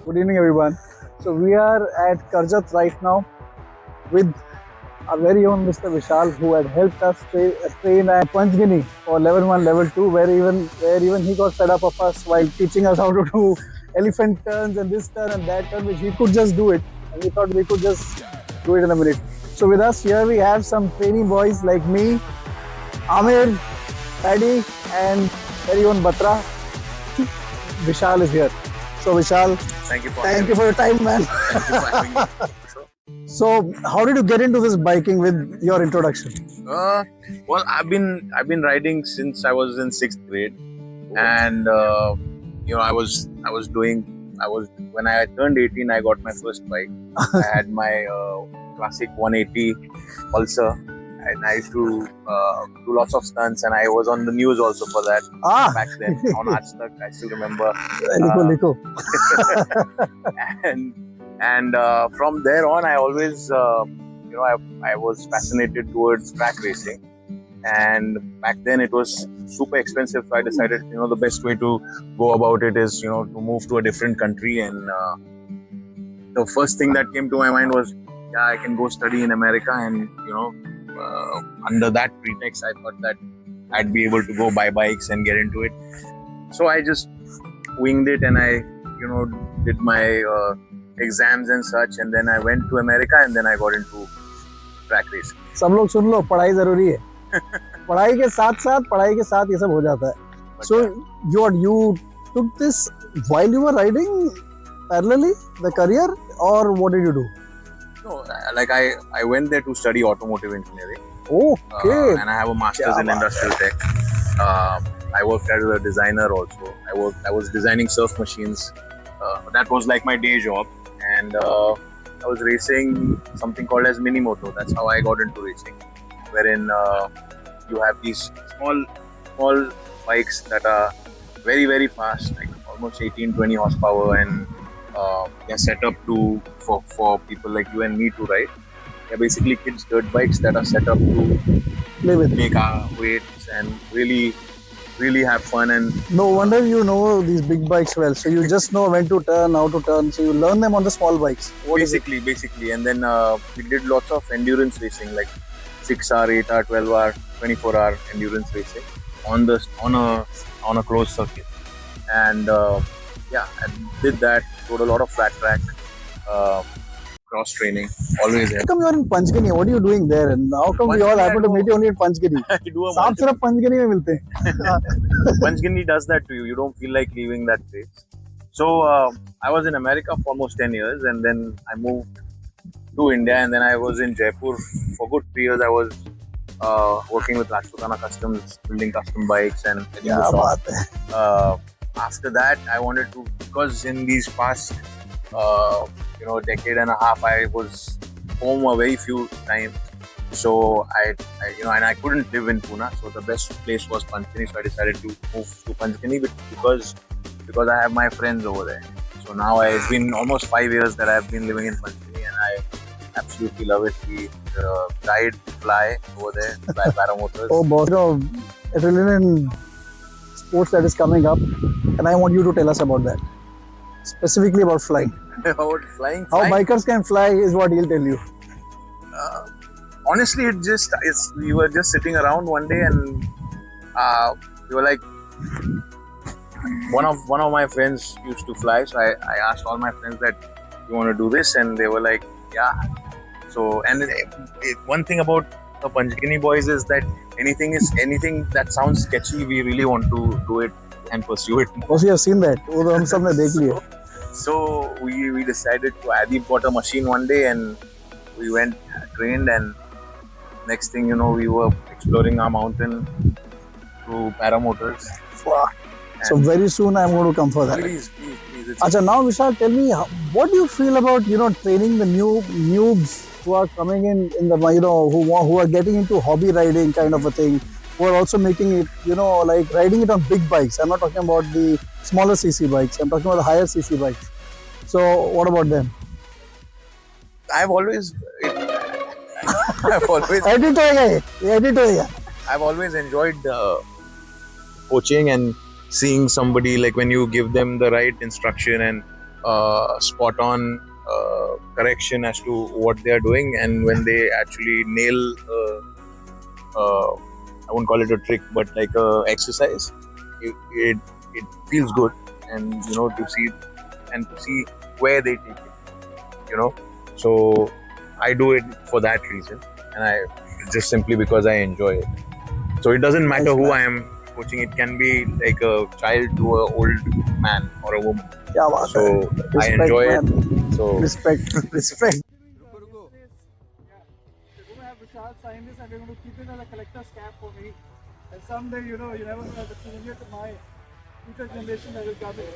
Good evening, everyone. So we are at Karjat right now with our very own Mr. Vishal, who had helped us train at Panchgini for level one, level two, where even he got fed up of us while teaching us how to do elephant turns and this turn and that turn, which he could just do it, and we thought we could just do it in a minute. So with us here we have some training boys like me, Amir, Paddy, and very own Batra. Vishal is here. So Vishal, Thank you for thank you for your time, man. Thank you for having me. Sure. So, how did you get into this biking with your introduction? Well, I've been riding since I was in sixth grade, and I was doing I was when I turned 18, I got my first bike. I had my classic 180 Pulsar, and I used to do lots of stunts, and I was on the news also for that back then on Aaj Tak. I still remember. Lico. And from there on, I always I was fascinated towards track racing, and back then it was super expensive, so I decided the best way to go about it is to move to a different country. And the first thing that came to my mind was, yeah, I can go study in America, and under that pretext I thought that I'd be able to go buy bikes and get into it. So I just winged it, and I did my exams and such, and then I went to America, and then I got into track racing. सब लोग सुन लो, पढ़ाई जरूरी है. पढ़ाई के साथ ये सब हो जाता है. So you took this while you were riding parallelly the career, or what did you do? No, like I went there to study automotive engineering. Okay. And I have a master's in industrial tech. I worked as a designer also. I was designing surf machines. That was like my day job, and I was racing something called as mini moto. That's how I got into racing, wherein you have these small bikes that are very, very fast, like almost 18-20 horsepower, and they're set up for people like you and me to ride. They're basically kids' dirt bikes that are set up to make our weights and really have fun. And no wonder you know these big bikes well. So you just know when to turn, how to turn. So you learn them on the small bikes. Basically, and then we did lots of endurance racing, like 6-hour, 8-hour, 12-hour, 24-hour endurance racing on a closed circuit. And I did that. Rode a lot of flat track, cross training. Always. How come you're in Panchgini? What are you doing there? And how come we all happen to meet you only in Panchgini? साथ सिर्फ Panchgini में मिलते हैं. Panchgini does that to you. You don't feel like leaving that place. So I was in America for almost 10 years, and then I moved to India, and then I was in Jaipur for good 3 years. I was working with Rajputana Customs, building custom bikes and after that, I wanted to, because in these past decade and a half, I was home a very few times. So and I couldn't live in Pune, so the best place was Panchgini. So I decided to move to Panchgini because I have my friends over there. So now it's been almost 5 years that I've been living in Panchgini, and I absolutely love it. We ride, fly over there, fly paramotors. Oh, boss, adrenaline sports that is coming up, and I want you to tell us about that. Specifically about flying. About flying. How bikers can fly is what he'll tell you. Honestly, we were just sitting around one day, and we were like, one of my friends used to fly, so I asked all my friends that, you want to do this, and they were like, yeah. So, and one thing about the Panchgini boys is that anything that sounds sketchy, we really want to do it and pursue it. Also, you have seen that. So we decided to. Adib got a machine one day, and we went, trained, and next thing you know, we were exploring our mountain through paramotors. So very soon I'm going to come for that. Please. Achha, now Vishal, tell me, what do you feel about training the noobs who are coming in the who are getting into hobby riding kind of a thing, who are also making it like riding it on big bikes. I'm not talking about the smaller cc bikes. I'm talking about the higher cc bikes. So what about them? I've always I've always enjoyed coaching and seeing somebody, like when you give them the right instruction and spot on correction as to what they are doing, and when they actually nail I won't call it a trick, but like a exercise, it it feels good, and to see where they take it, you know. So I do it for that reason, and I just simply because I enjoy it. So it doesn't matter Nice, who I man. am coaching. It can be like a child to a old man or a woman. क्या बात है? So I Respect, enjoy it. man. So Respect. Respect. We're going to have Vishal sign this and we're going to keep it as a collector's cap for me. And someday, you know, you never know, the souvenir to my future generation that will come in.